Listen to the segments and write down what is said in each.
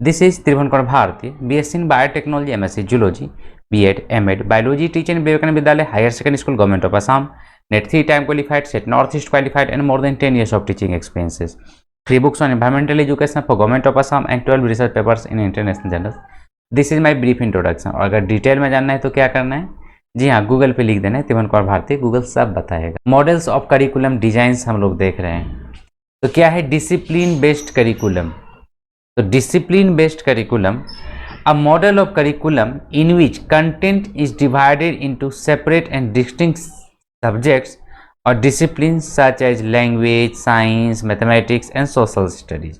This is Tribhuvankumar Bharti, BSc in biotechnology, MSc zoology, BEd, MEd, biology teacher in Vivekananda Vidyalaya higher secondary school, government of Assam, NET 3 time qualified, SET north east qualified and more than 10 years of teaching experiences. 3 books on environmental education for government of Assam and 12 research papers in international journals. This is my brief introduction. और अगर detail में जानना है तो क्या करना है, जी हाँ, गूगल पे लिख देना है त्रिभुवनकुमार भारती, गूगल सब बताएगा। मॉडल्स ऑफ करिकुलम डिजाइंस हम लोग देख रहे हैं। तो क्या है डिसिप्लिन बेस्ड करिकुलम? तो discipline based curriculum, a model of curriculum in which content is divided into separate and distinct subjects और discipline such as language, science, mathematics and social studies.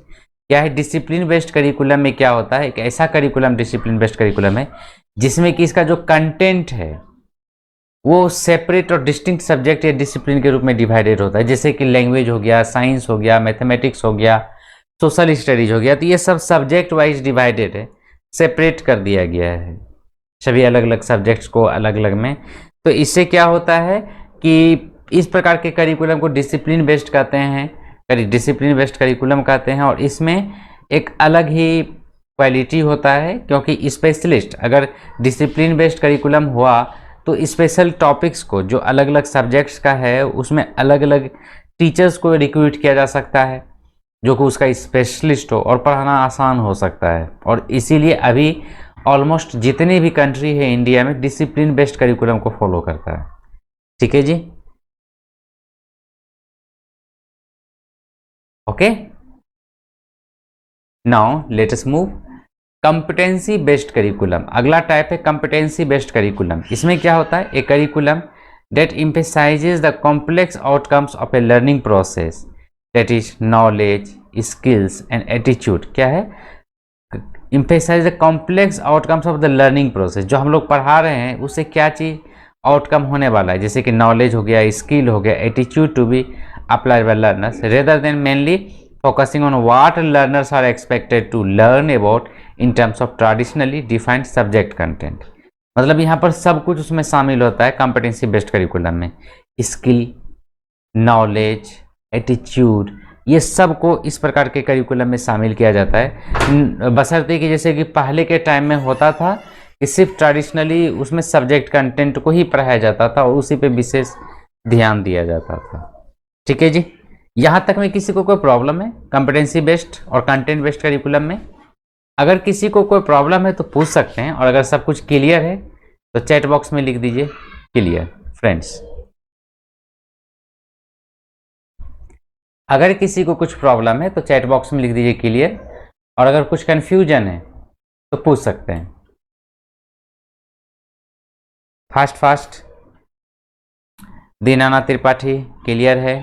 क्या है डिसिप्लिन बेस्ड करिकुलम में क्या होता है, एक ऐसा करिकुलम डिसिप्लिन बेस्ड करिकुलम है जिसमें कि इसका जो कंटेंट है वो सेपरेट और डिस्टिंक्ट सब्जेक्ट या डिसिप्लिन के रूप में डिवाइडेड होता है, जैसे कि लैंग्वेज हो गया, साइंस हो गया, मैथमेटिक्स हो गया, सोशल स्टडीज हो गया। तो ये सब सब्जेक्ट वाइज डिवाइडेड है, सेपरेट कर दिया गया है सभी अलग अलग सब्जेक्ट्स को अलग अलग में। तो इससे क्या होता है कि इस प्रकार के करिकुलम को डिसिप्लिन बेस्ड कहते हैं, डिसिप्लिन बेस्ड करिकुलम कहते हैं। और इसमें एक अलग ही क्वालिटी होता है, क्योंकि स्पेशलिस्ट अगर डिसिप्लिन बेस्ड करिकुलम हुआ तो स्पेशल टॉपिक्स को जो अलग अलग सब्जेक्ट्स का है उसमें अलग अलग टीचर्स को रिक्रूट किया जा सकता है जो कि उसका स्पेशलिस्ट हो और पढ़ाना आसान हो सकता है। और इसीलिए अभी ऑलमोस्ट जितनी भी कंट्री है इंडिया में डिसिप्लिन बेस्ड करिकुलम को फॉलो करता है। ठीक है जी, okay. Now let us move competency based curriculum. अगला टाइप है कंपिटेंसी बेस्ड करिकुलम। इसमें क्या होता है, a curriculum that emphasizes the complex outcomes of a learning process that is knowledge, skills and attitude. क्या है, emphasize the complex outcomes of the learning process. जो हम लोग पढ़ा रहे हैं उससे क्या चीज आउटकम होने वाला है, जैसे कि नॉलेज हो गया, स्किल हो गया, attitude to be applied by learners rather than mainly focusing on what learners are expected to learn about in terms of traditionally defined subject content। मतलब यहाँ पर सब कुछ उसमें शामिल होता है कंपिटेंसी बेस्ड करिकुलम में, स्किल, नॉलेज, एटीट्यूड, ये सब को इस प्रकार के करिकुलम में शामिल किया जाता है। बशर्ते कि जैसे कि पहले के टाइम में होता था कि सिर्फ ट्रेडिशनली उसमें सब्जेक्ट कंटेंट को ही पढ़ाया जाता था और उसी पे विशेष ध्यान दिया जाता था। ठीक है जी, यहाँ तक में किसी को कोई प्रॉब्लम है कंपिटेंसी बेस्ड और कंटेंट बेस्ड करिकुलम में? अगर किसी को कोई प्रॉब्लम है तो पूछ सकते हैं, और अगर सब कुछ क्लियर है तो चैट बॉक्स में लिख दीजिए क्लियर फ्रेंड्स। अगर किसी को कुछ प्रॉब्लम है तो चैट बॉक्स में लिख दीजिए क्लियर, और अगर कुछ कंफ्यूजन है तो पूछ सकते हैं। Fast fast. Dinanath Tripathi clear है?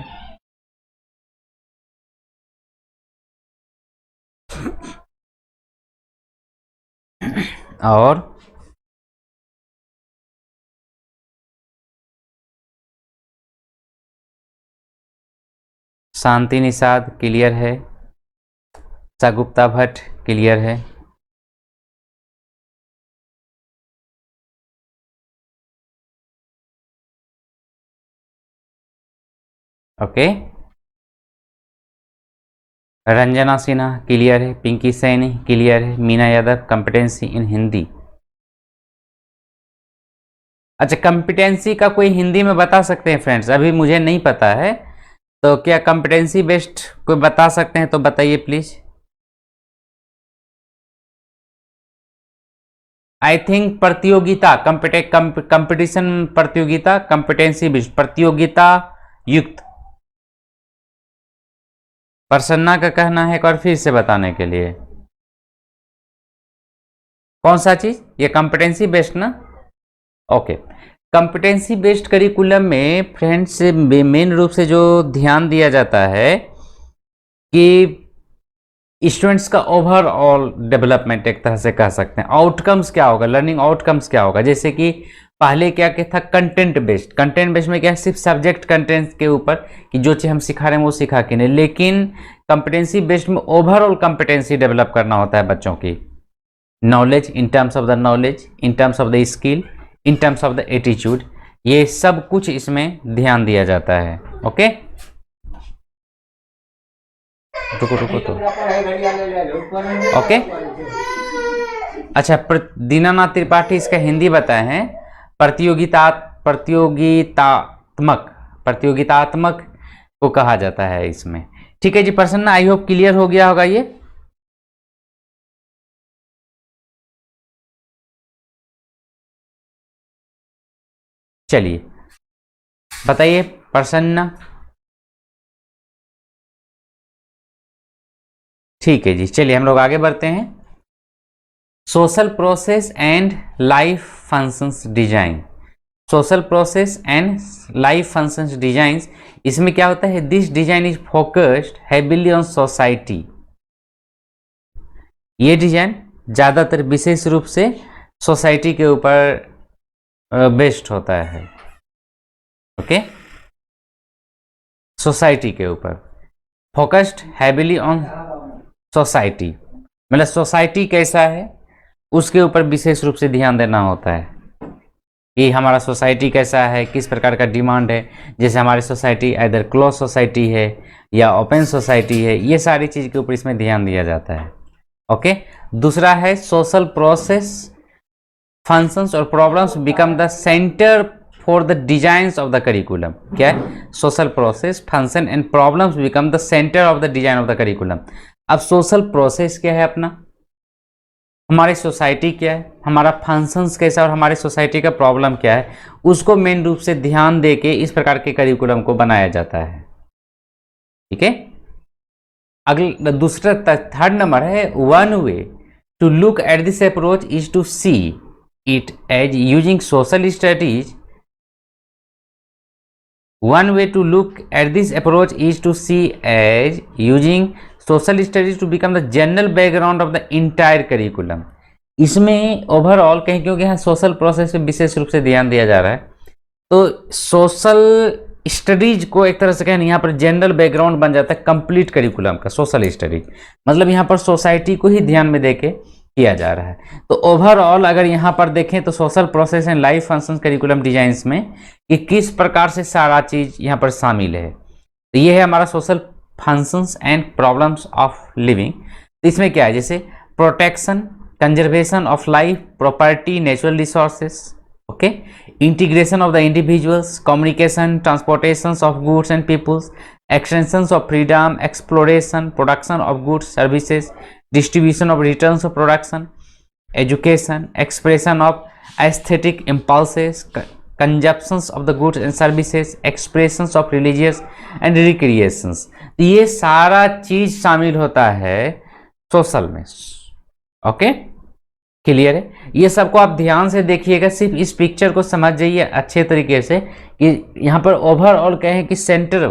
और शांति निषाद क्लियर है? सगुप्ता भट्ट क्लियर है? ओके। रंजना सिन्हा क्लियर है? पिंकी सैनी क्लियर है? मीना यादव कंपिटेंसी इन हिंदी। अच्छा, कंपिटेंसी का कोई हिंदी में बता सकते हैं फ्रेंड्स? अभी मुझे नहीं पता है, तो क्या कंपिटेंसी बेस्ड कोई बता सकते हैं तो बताइए प्लीज। आई थिंक प्रतियोगिता, कंपटीशन, प्रतियोगिता, कंपिटेंसी बेस्ड प्रतियोगिता युक्त। प्रसन्ना का कहना है एक बार फिर से बताने के लिए। कौन सा चीज, ये कंपिटेंसी बेस्ड ना? ओके। कंपिटेंसी बेस्ड करिकुलम में फ्रेंड्स मेन रूप से जो ध्यान दिया जाता है कि स्टूडेंट्स का ओवरऑल डेवलपमेंट, एक तरह से कह सकते हैं। आउटकम्स क्या होगा, लर्निंग आउटकम्स क्या होगा, जैसे कि पहले क्या क्या था कंटेंट बेस्ड। कंटेंट बेस्ड में क्या है, सिर्फ सब्जेक्ट कंटेंट के ऊपर कि जो चीज़ हम सिखा रहे हैं वो सिखा के नहीं, लेकिन कंपिटेंसी बेस्ड में ओवरऑल कंपिटेंसी डेवलप करना होता है बच्चों की। Knowledge, in terms of the knowledge, in terms of the skill, in terms of the attitude, ये सब कुछ इसमें ध्यान दिया जाता है। ओके, रुको रुको तो ओके। अच्छा, दीनानाथ त्रिपाठी इसका हिंदी बताए हैं, प्रतियोगितात्मक प्रतियोगितात्मक को कहा जाता है इसमें। ठीक है जी प्रसन्न, आई होप क्लियर हो गया होगा ये। चलिए बताइए प्रसन्न। ठीक है जी, चलिए हम लोग आगे बढ़ते हैं। Social process and life functions design. Social process and life functions design, इसमें क्या होता है, this design is focused heavily on society. ये डिजाइन ज़्यादातर विशेष रूप से सोसाइटी के ऊपर बेस्ड होता है। ओके, सोसाइटी के ऊपर फोकस्ड हैविली ऑन सोसाइटी, मतलब सोसाइटी कैसा है उसके ऊपर विशेष रूप से ध्यान देना होता है कि हमारा सोसाइटी कैसा है, किस प्रकार का डिमांड है। जैसे हमारी सोसाइटी इधर क्लोज सोसाइटी है या ओपन सोसाइटी है, ये सारी चीज़ के ऊपर इसमें ध्यान दिया जाता है। ओके, दूसरा है सोशल प्रोसेस फंक्शंस और problems become the centre for the designs of the curriculum. क्या है, social process function and problems become the centre of the design of the curriculum. अब सोशल प्रोसेस क्या है अपना, हमारी सोसाइटी क्या है, हमारा फंक्शंस कैसा और हमारी सोसाइटी का प्रॉब्लम क्या है, उसको मेन रूप से ध्यान देके इस प्रकार के करिकुलम को बनाया जाता है। ठीक है, अगला दूसरा थर्ड नंबर है, one way to look at this approach is to see it as using social studies. One way to look at this approach is to see as using social studies to become the general background of the entire curriculum। इसमें overall कहें, क्योंकि यहाँ social process पे विशेष रूप से ध्यान दिया जा रहा है, तो सोशल स्टडीज को एक तरह से कहें यहाँ पर जनरल बैकग्राउंड बन जाता है कंप्लीट करिकुलम का। सोशल स्टडीज मतलब यहाँ पर सोसाइटी को ही ध्यान में देके किया जा रहा है। तो ओवरऑल अगर यहाँ पर देखें तो social process and life functions curriculum designs में कि किस प्रकार से सारा चीज यहाँ पर शामिल है, तो ये है हमारा social functions and problems of living. तो इसमें क्या है, जैसे protection conservation of life property natural resources, okay, integration of the individuals, communication transportation of goods and peoples, extension of freedom, exploration, production of goods services, distribution of returns of production, education, expression of aesthetic impulses, consumptions of the goods and services, expressions of religious and recreations। ये सारा चीज शामिल होता है social में। Okay, clear है, ये सबको आप ध्यान से देखिएगा, सिर्फ इस पिक्चर को समझ जाइए अच्छे तरीके से कि यहाँ पर ओवरऑल कहें कि सेंटर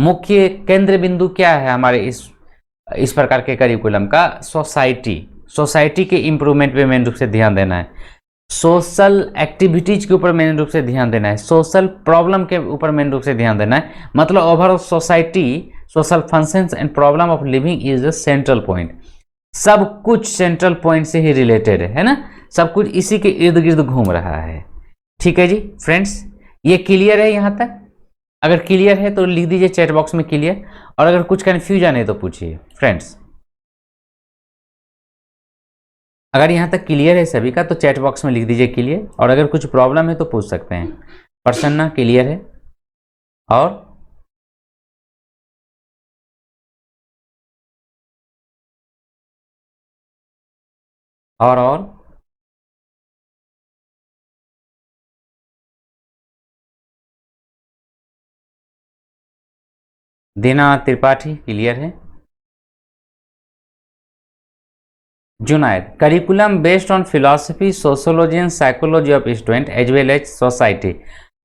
मुख्य केंद्र बिंदु क्या है हमारे इस प्रकार के करिकुलम का, सोसाइटी के इम्प्रूवमेंट पे मेन रूप से ध्यान देना है, सोशल एक्टिविटीज के ऊपर मेन रूप से ध्यान देना है, सोशल प्रॉब्लम के ऊपर मेन रूप से ध्यान देना है। मतलब overall society social functions and problem of living is the central point. सब कुछ सेंट्रल पॉइंट से ही रिलेटेड है ना, सब कुछ इसी के इर्द गिर्द घूम रहा है। ठीक है जी फ्रेंड्स, ये क्लियर है यहाँ तक? अगर क्लियर है तो लिख दीजिए चैट बॉक्स में क्लियर, और अगर कुछ कन्फ्यूजन है तो पूछिए फ्रेंड्स। अगर यहाँ तक क्लियर है सभी का तो चैट बॉक्स में लिख दीजिए क्लियर, और अगर कुछ प्रॉब्लम है तो पूछ सकते हैं। प्रसन्ना क्लियर है? और और दीना त्रिपाठी क्लियर है? Junaid, curriculum based on philosophy sociology and psychology of student as well as society.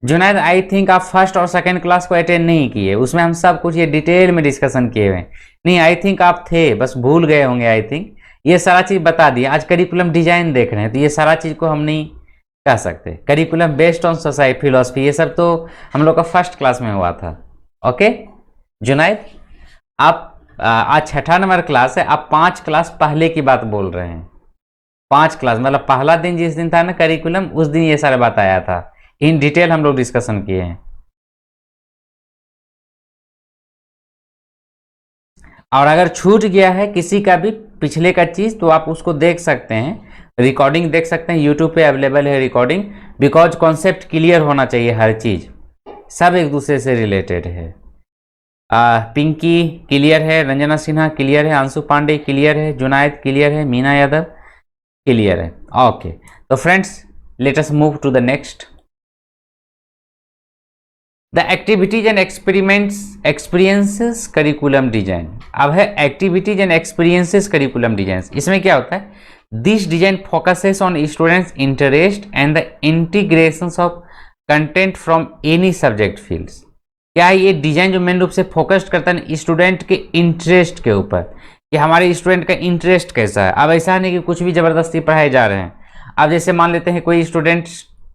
Junaid, I think आप फर्स्ट और सेकंड क्लास को अटेंड नहीं किए, उसमें हम सब कुछ ये डिटेल में डिस्कशन किए हुए। नहीं, आई थिंक आप थे, बस भूल गए होंगे। आई थिंक ये सारा चीज़ बता दिया। आज करिकुलम डिजाइन देख रहे हैं तो ये सारा चीज़ को हम नहीं कह सकते। Curriculum based on society philosophy ये सब तो हम लोग का फर्स्ट क्लास में हुआ था। ओके जुनायद, आप आज छठा नंबर क्लास है, आप 5 क्लास पहले की बात बोल रहे हैं। 5 क्लास मतलब पहला दिन जिस दिन था ना करिकुलम, उस दिन ये सारा बात आया था, इन डिटेल हम लोग डिस्कशन किए हैं। और अगर छूट गया है किसी का भी पिछले का चीज़ तो आप उसको देख सकते हैं, रिकॉर्डिंग देख सकते हैं, यूट्यूब पे अवेलेबल है रिकॉर्डिंग। बिकॉज कॉन्सेप्ट क्लियर होना चाहिए, हर चीज़ सब एक दूसरे से रिलेटेड है। पिंकी क्लियर है, रंजना सिन्हा क्लियर है, अंशु पांडे क्लियर है, जुनायद क्लियर है, मीना यादव क्लियर है। ओके, तो friends let us move to the next. The activities and experiences curriculum design. अब है activities and experiences curriculum design. इसमें क्या होता है, this design focuses on students interest and the integration of content from any subject fields. क्या है ये design जो मेन रूप से फोकस्ड करता है स्टूडेंट के इंटरेस्ट के ऊपर, कि हमारे स्टूडेंट का इंटरेस्ट कैसा है। अब ऐसा नहीं कि कुछ भी ज़बरदस्ती पढ़ाए जा रहे हैं। अब जैसे मान लेते हैं कोई स्टूडेंट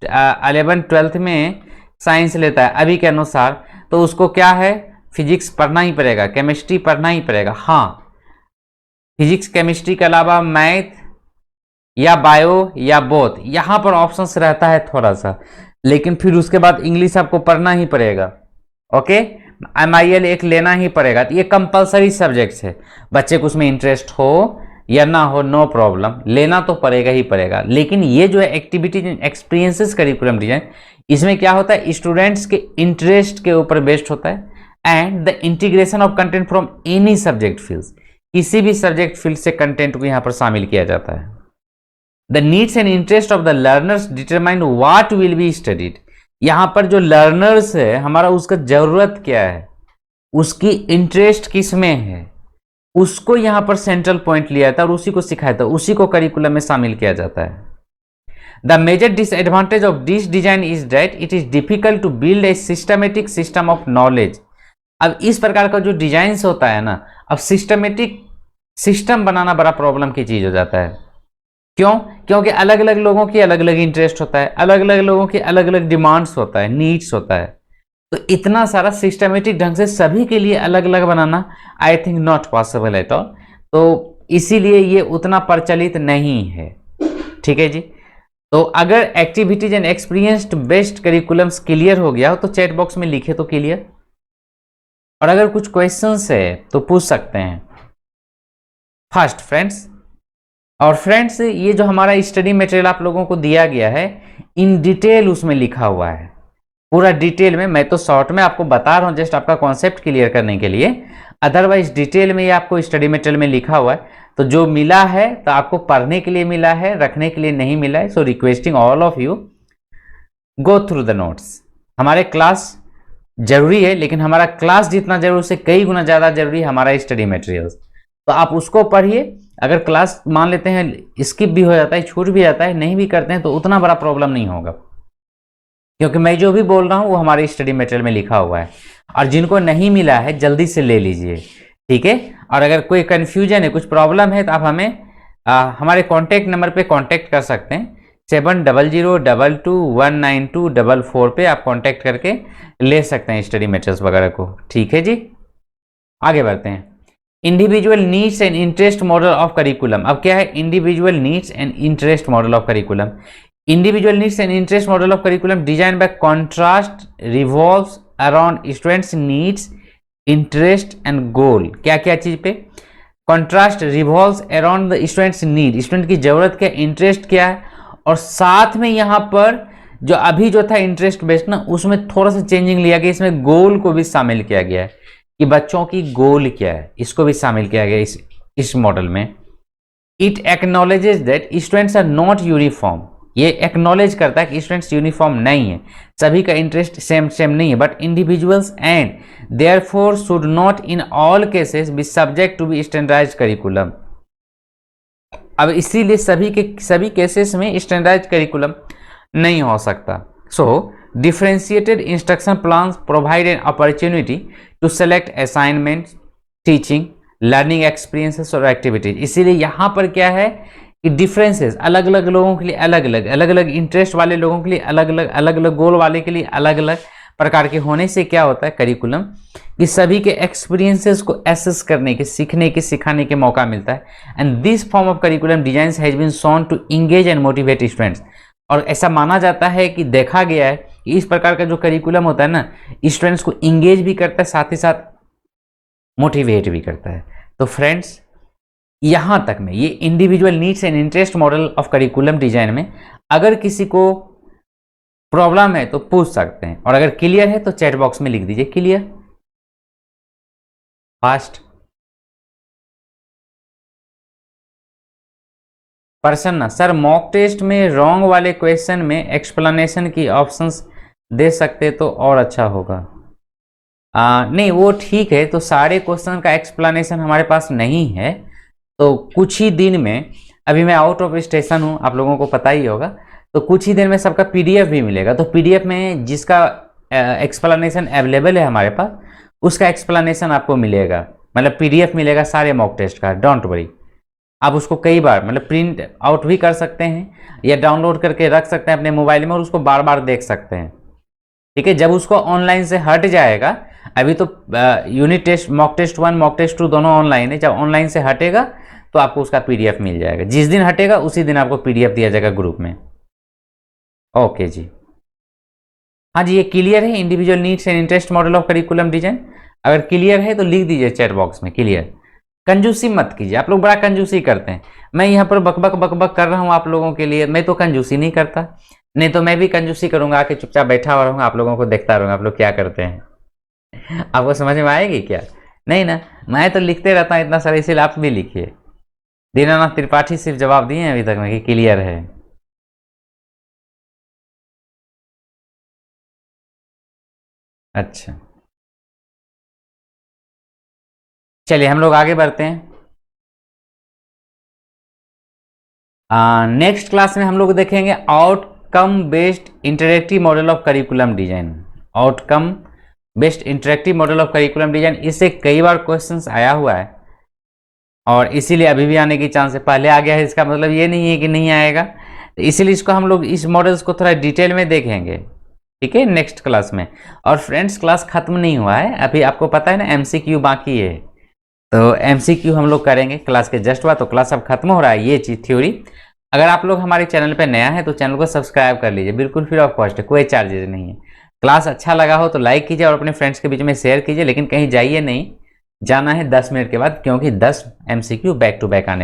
11th-12th में साइंस लेता है अभी के अनुसार, तो उसको क्या है, फिजिक्स पढ़ना ही पड़ेगा, केमिस्ट्री पढ़ना ही पड़ेगा। हाँ, फिजिक्स केमिस्ट्री के अलावा मैथ या बायो या बोथ, यहाँ पर ऑप्शंस रहता है थोड़ा सा, लेकिन फिर उसके बाद इंग्लिश आपको पढ़ना ही पड़ेगा। ओके, MIL एक लेना ही पड़ेगा। तो ये कंपलसरी सब्जेक्ट्स है, बच्चे को उसमें इंटरेस्ट हो या ना हो नो प्रॉब्लम, लेना तो पड़ेगा ही पड़ेगा। लेकिन ये जो है activities and experiences curriculum design, इसमें क्या होता है, स्टूडेंट्स के इंटरेस्ट के ऊपर बेस्ड होता है and the integration of content from any subject field, किसी भी सब्जेक्ट फील्ड से कंटेंट को यहाँ पर शामिल किया जाता है। The needs and interest of the learners determine what will be studied. यहाँ पर जो लर्नर्स है हमारा, उसका जरूरत क्या है, उसकी इंटरेस्ट किस में है, उसको यहाँ पर सेंट्रल पॉइंट लिया जाता है और उसी को सिखाया जाता है, उसी को करिकुलम में शामिल किया जाता है। The major disadvantage of this design is that it is difficult to build a systematic system of knowledge. अब इस प्रकार का जो डिजाइन होता है ना, अब सिस्टमेटिक सिस्टम बनाना बड़ा प्रॉब्लम की चीज हो जाता है। क्यों? क्योंकि अलग अलग लोगों की अलग अलग इंटरेस्ट होता है, अलग अलग लोगों की अलग अलग डिमांड्स होता है, नीड्स होता है। तो इतना सारा सिस्टमेटिक ढंग से सभी के लिए अलग अलग बनाना I think not possible at all. तो इसीलिए ये उतना प्रचलित नहीं है। ठीक है जी। तो अगर activities and experience based curriculums clear हो गया हो तो चैट बॉक्स में लिखे तो क्लियर, और अगर कुछ क्वेश्चंस है तो पूछ सकते हैं फर्स्ट फ्रेंड्स। और फ्रेंड्स, ये जो हमारा स्टडी मटेरियल आप लोगों को दिया गया है, इन डिटेल उसमें लिखा हुआ है, पूरा डिटेल में। मैं तो शॉर्ट में आपको बता रहा हूँ जस्ट आपका कॉन्सेप्ट क्लियर करने के लिए, अदरवाइज डिटेल में ये आपको स्टडी मटेरियल में लिखा हुआ है। तो जो मिला है तो आपको पढ़ने के लिए मिला है, रखने के लिए नहीं मिला है। So requesting all of you go through the notes. हमारे क्लास जरूरी है, लेकिन हमारा क्लास जितना जरूरी से कई गुना ज़्यादा जरूरी है हमारा स्टडी मटेरियल्स। तो आप उसको पढ़िए। अगर क्लास मान लेते हैं स्किप भी हो जाता है, छूट भी जाता है, नहीं भी करते हैं, तो उतना बड़ा प्रॉब्लम नहीं होगा, क्योंकि मैं जो भी बोल रहा हूँ वो हमारे स्टडी मटेरियल में लिखा हुआ है। और जिनको नहीं मिला है जल्दी से ले लीजिए, ठीक है। और अगर कोई कन्फ्यूजन है, कुछ प्रॉब्लम है, तो आप हमें हमारे कॉन्टैक्ट नंबर पे कांटेक्ट कर सकते हैं। 7002219244 पे आप कांटेक्ट करके ले सकते हैं स्टडी मटेरियल्स वगैरह को। ठीक है जी, आगे बढ़ते हैं। Individual needs and interest model of curriculum. अब क्या है individual needs and interest model of curriculum? Individual needs and interest model of curriculum design by contrast revolves around students needs, interest and goal. क्या क्या चीज पे? Contrast revolves around the students need, student की जरूरत क्या, interest क्या है, और साथ में यहाँ पर जो अभी जो था इंटरेस्ट बेस्ड ना, उसमें थोड़ा सा चेंजिंग लिया गया, इसमें गोल को भी शामिल किया गया है कि बच्चों की गोल क्या है, इसको भी शामिल किया गया इस मॉडल में। It acknowledges that students are not uniform. ये एक्नॉलेज करता है कि स्टूडेंट्स यूनिफॉर्म नहीं है, सभी का इंटरेस्ट सेम नहीं है, but individuals and therefore should not in all cases be subject to be standardized curriculum. अब इसीलिए सभी केसेस में स्टैंडर्डाइज्ड करिकुलम नहीं हो सकता। So differentiated instruction plans provide an opportunity to select assignment, teaching, learning experiences और activities. इसीलिए यहाँ पर क्या है कि डिफरेंसेस अलग अलग लोगों के लिए अलग अलग इंटरेस्ट वाले लोगों के लिए अलग अलग गोल वाले के लिए अलग अलग प्रकार के होने से क्या होता है करिकुलम कि सभी के एक्सपीरियंसेस को एसेस करने के, सीखने के, सिखाने के मौका मिलता है। And this form of curriculum design has been shown to engage and motivate students. और ऐसा माना जाता है कि देखा गया है कि इस प्रकार का जो करिकुलम होता है ना, स्टूडेंट्स को इंगेज भी करता है, साथ ही साथ मोटिवेट भी करता है। तो फ्रेंड्स, यहाँ तक में ये individual needs and interest model of curriculum design में अगर किसी को प्रॉब्लम है तो पूछ सकते हैं, और अगर क्लियर है तो चैट बॉक्स में लिख दीजिए क्लियर फास्ट। प्रसन्न सर, मॉक टेस्ट में रॉन्ग वाले क्वेश्चन में एक्सप्लेनेशन की ऑप्शंस दे सकते तो और अच्छा होगा। नहीं वो ठीक है, तो सारे क्वेश्चन का एक्सप्लेनेशन हमारे पास नहीं है, तो कुछ ही दिन में, अभी मैं आउट ऑफ स्टेशन हूँ आप लोगों को पता ही होगा, तो कुछ ही दिन में सबका पीडीएफ भी मिलेगा। तो पीडीएफ में जिसका एक्सप्लेनेशन अवेलेबल है हमारे पास, उसका एक्सप्लेनेशन आपको मिलेगा, मतलब पीडीएफ मिलेगा सारे मॉक टेस्ट का, डोंट वरी। आप उसको कई बार मतलब प्रिंट आउट भी कर सकते हैं या डाउनलोड करके रख सकते हैं अपने मोबाइल में और उसको बार बार देख सकते हैं, ठीक है। जब उसको ऑनलाइन से हट जाएगा, अभी तो unit test mock test 1 mock test 2 दोनों ऑनलाइन है, जब ऑनलाइन से हटेगा तो आपको उसका पीडीएफ मिल जाएगा। जिस दिन हटेगा उसी दिन आपको पीडीएफ दिया जाएगा ग्रुप में। ओके जी, हाँ जी, ये क्लियर है individual needs and interest model of curriculum design. अगर क्लियर है तो लिख दीजिए चैट बॉक्स में क्लियर। कंजूसी मत कीजिए, आप लोग बड़ा कंजूसी करते हैं। मैं यहाँ पर बकबक बकबक कर रहा हूँ आप लोगों के लिए, मैं तो कंजूसी नहीं करता, नहीं तो मैं भी कंजूसी करूंगा, आके चुपचाप बैठा हुआ रहूंगा, आप लोगों को देखता रहूंगा आप लोग क्या करते हैं। आपको समझ में आएगी क्या? नहीं ना, मैं तो लिखते रहता हूँ इतना सारा, इसीलिए आप भी लिखिए। दीनानाथ त्रिपाठी सिर्फ जवाब दिए हैं अभी तक में कि क्लियर है। अच्छा, चलिए हम लोग आगे बढ़ते हैं। नेक्स्ट क्लास में हम लोग देखेंगे outcome based interactive model of curriculum design. Outcome based interactive model of curriculum design, इससे कई बार क्वेश्चंस आया हुआ है और इसीलिए अभी भी आने की चांस है। पहले आ गया है इसका मतलब ये नहीं है कि नहीं आएगा, तो इसीलिए इसको हम लोग इस मॉडल्स को थोड़ा डिटेल में देखेंगे, ठीक है, नेक्स्ट क्लास में। और फ्रेंड्स क्लास खत्म नहीं हुआ है अभी, आपको पता है ना एमसीक्यू बाकी है, तो एमसीक्यू हम लोग करेंगे क्लास के जस्ट बाद। तो क्लास अब खत्म हो रहा है ये चीज थ्योरी। अगर आप लोग हमारे चैनल पे नया है तो चैनल को सब्सक्राइब कर लीजिए, बिल्कुल फ्री ऑफ कॉस्ट है, कोई चार्जेस नहीं है। क्लास अच्छा लगा हो तो लाइक कीजिए और अपने फ्रेंड्स के बीच में शेयर कीजिए, लेकिन कहीं जाइए नहीं, जाना है 10 मिनट के बाद, क्योंकि 10 एमसीक्यू बैक टू बैक आने